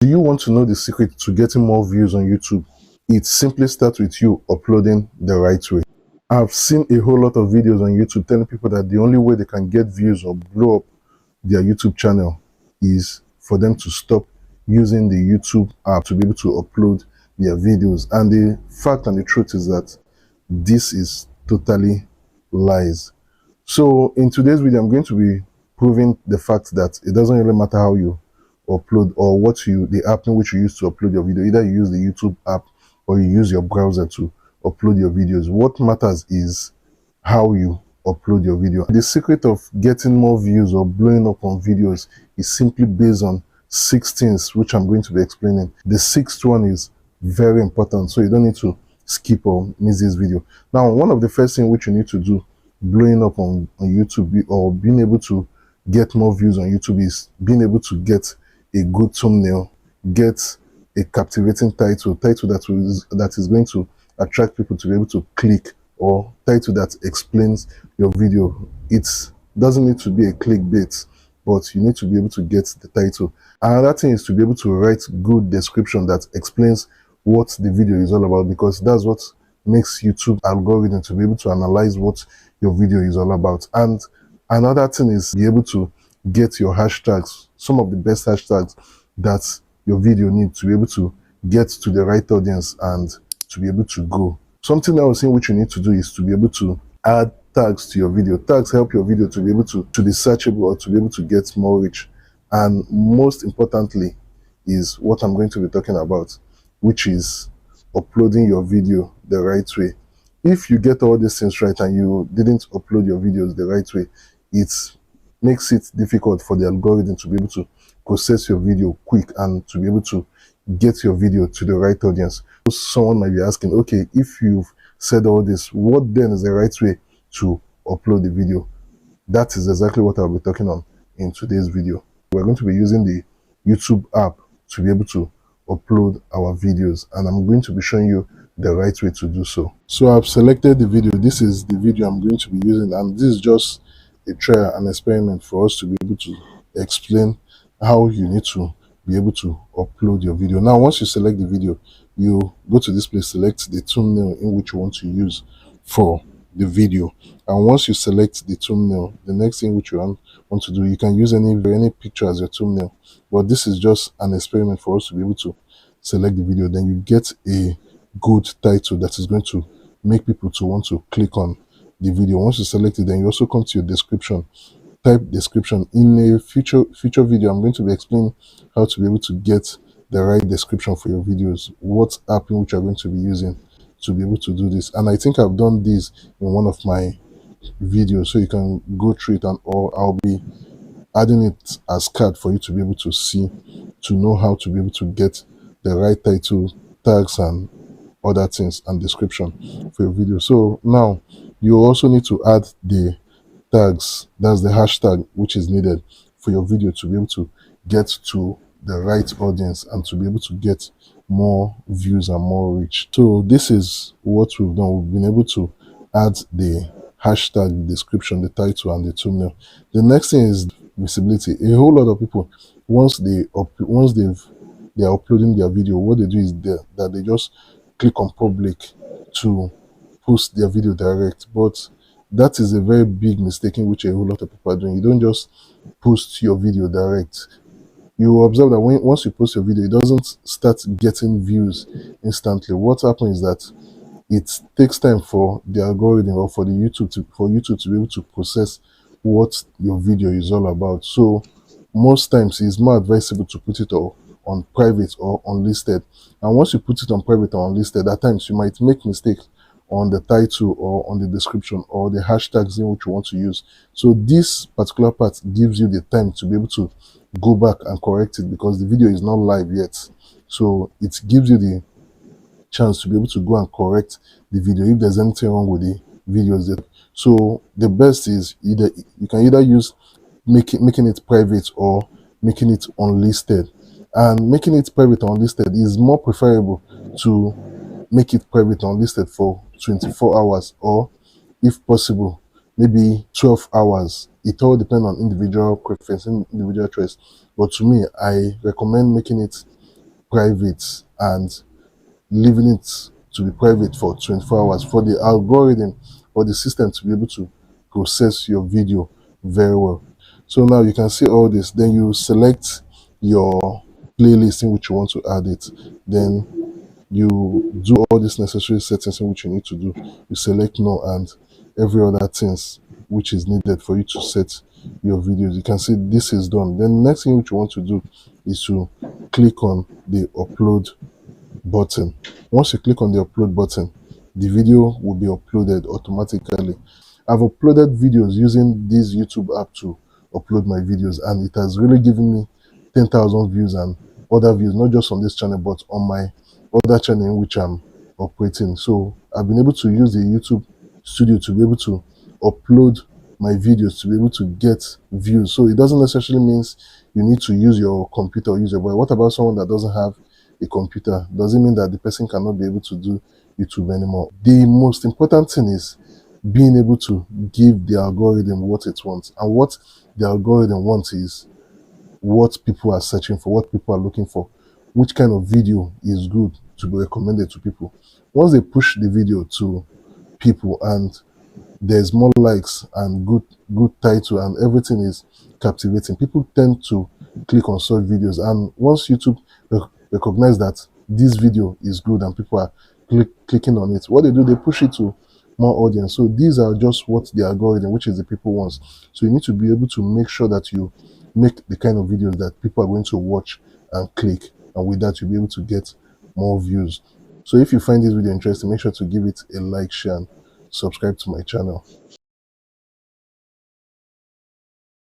Do you want to know the secret to getting more views on YouTube? It simply starts with you uploading the right way. I've seen a whole lot of videos on YouTube telling people that the only way they can get views or blow up their YouTube channel is for them to stop using the YouTube app to be able to upload their videos. And the fact and the truth is that this is totally lies. So in today's video, I'm going to be proving the fact that it doesn't really matter how you upload or the app in which you use to upload your video. Either you use the YouTube app or you use your browser to upload your videos. What matters is how you upload your video. The secret of getting more views or blowing up on videos is simply based on 6 things, which I'm going to be explaining. The sixth one is very important, so you don't need to skip or miss this video. Now, one of the first things which you need to do blowing up on YouTube or being able to get more views on YouTube is being able to get a good thumbnail, get a captivating title that is going to attract people to be able to click, or title that explains your video. It doesn't need to be a clickbait, but you need to be able to get the title. Another thing is to be able to write good description that explains what the video is all about, because that's what makes YouTube algorithm to be able to analyze what your video is all about. And another thing is be able to get your hashtags, some of the best hashtags that your video needs to be able to get to the right audience and to be able to go. Something else in which you need to do is to be able to add tags to your video. Tags help your video to be able to be searchable or to be able to get more reach. And most importantly is what I'm going to be talking about, which is uploading your video the right way. If you get all these things right and you didn't upload your videos the right way, it makes it difficult for the algorithm to be able to process your video quick and to be able to get your video to the right audience. Someone might be asking, okay, if you've said all this, what then is the right way to upload the video? That is exactly what I'll be talking on in today's video. We're going to be using the YouTube app to be able to upload our videos, and I'm going to be showing you the right way to do so. So I've selected the video. This is the video I'm going to be using, and this is just a trial and experiment for us to be able to explain how you need to be able to upload your video. Now, once you select the video, you go to this place, select the thumbnail in which you want to use for the video. And once you select the thumbnail, the next thing which you want to do, you can use any picture as your thumbnail, but this is just an experiment for us to be able to select the video. Then you get a good title that is going to make people to want to click on the video. Once you select it, then you also come to your description. Type description. In a future video, I'm going to be explaining how to be able to get the right description for your videos, what app in which you're going to be using to be able to do this. And I think I've done this in one of my videos, so you can go through it, and or I'll be adding it as card for you to be able to see, to know how to be able to get the right title, tags, and other things and description for your video. So now you also need to add the tags, that's the hashtag which is needed for your video to be able to get to the right audience and to be able to get more views and more reach. So this is what we've done. We've been able to add the hashtag, the description, the title, and the thumbnail. The next thing is visibility. A whole lot of people, once they are uploading their video, what they do is that they just click on public to post their video direct, but that is a very big mistake in which a whole lot of people are doing. You don't just post your video direct. You observe that once you post your video, it doesn't start getting views instantly. What happens is that it takes time for the algorithm or for YouTube to be able to process what your video is all about. So most times it's more advisable to put it on private or unlisted. And once you put it on private or unlisted, at times you might make mistakes on the title or on the description or the hashtags in which you want to use. So this particular part gives you the time to be able to go back and correct it, because the video is not live yet. So it gives you the chance to be able to go and correct the video if there's anything wrong with the videos there. So the best is you can either use making it private or making it unlisted. And making it private or unlisted is more preferable to make it private or unlisted for 24 hours, or if possible maybe 12 hours. It all depends on individual preference and individual choice, but to me, I recommend making it private and leaving it to be private for 24 hours for the algorithm or the system to be able to process your video very well. So now you can see all this. Then you select your playlist in which you want to add it. Then you do all these necessary settings in which you need to do. You select no and every other things which is needed for you to set your videos. You can see this is done. Then the next thing which you want to do is to click on the upload button. Once you click on the upload button, the video will be uploaded automatically. I've uploaded videos using this YouTube app to upload my videos, and it has really given me 10,000 views and other views, not just on this channel but on my other channel in which I'm operating. So I've been able to use the YouTube studio to be able to upload my videos to be able to get views. So it doesn't necessarily mean you need to use your computer or use your mobile. What about someone that doesn't have a computer? Does it mean that the person cannot be able to do YouTube anymore? The most important thing is being able to give the algorithm what it wants, and what the algorithm wants is what people are searching for, what people are looking for, which kind of video is good to be recommended to people. Once they push the video to people and there's more likes and good title and everything is captivating, people tend to click on such videos. And once YouTube recognize that this video is good and people are clicking on it, what they do, they push it to more audience. So these are just what the algorithm, which is the people, wants. So you need to be able to make sure that you make the kind of videos that people are going to watch and click, and with that you'll be able to get more views. So if you find this video interesting, make sure to give it a like, share, and subscribe to my channel.